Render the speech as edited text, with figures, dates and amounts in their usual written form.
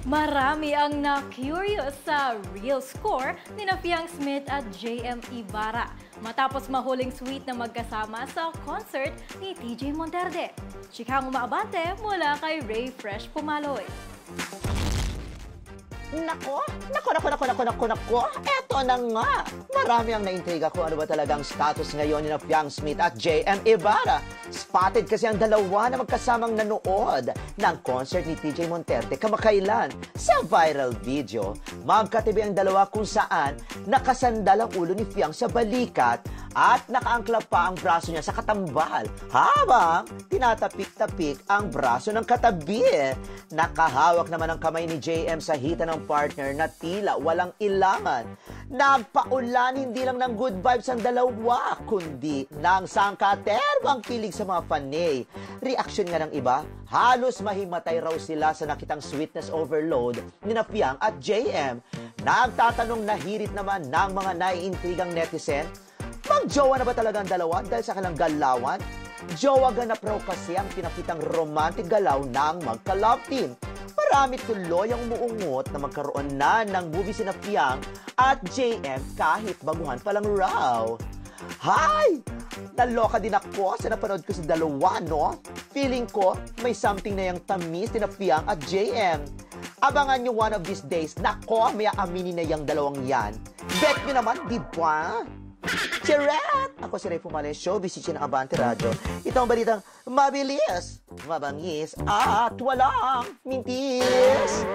Marami ang na-curious sa real score ni Fiang Smith at JM Ibarra matapos mahuling sweet na magkasama sa concert ni TJ Monterde. Chikang umaabante mula kay Ray Fresh Pumaloy. Nako, eto na nga. Marami ang naintriga kung ano ba talagang status ngayon ni Fiang Smith at JM Ibarra. Spotted kasi ang dalawa na magkasamang nanood ng concert ni TJ Monterde kamakailan. Sa viral video, magkatabi ang dalawa kung saan nakasandal ang ulo ni Fiang sa balikat at nakaangkla pa ang braso niya sa katambal habang tinatapik-tapik ang braso ng katabi. Nakahawak naman ang kamay ni JM sa hita ng partner na tila walang ilangan. Nagpaulan hindi lang ng good vibes ang dalawa, kundi ng sangkaterbang kilig sa mga fanay. Reaksyon nga ng iba, halos mahimatay raw sila sa nakitang sweetness overload ni Fiang at JM. Nagtatanong na hirit naman ng mga naiintrigang netizen, mag-jowa na ba talaga ang dalawa dahil sa kanilang galawan? Jowa ganap raw kasi ang pinakitang romantic galaw ng magka-love team. Marami tuloy ang umuungot na magkaroon na ng movie sina Fiang at JM kahit baguhan pa lang raw. Hay! Naloka din ako sa napanood ko sa dalawa, no? Feeling ko may something na yung tamis ni Fiang at JM. Abangan nyo one of these days, nako, may aaminin na yung dalawang yan. Bet nyo naman, di ba? Charet! Ako si Ray Pumaloy, showbiz ng Abante Radio. Ito ang balitang mabilis, mabangis, at walang mintis.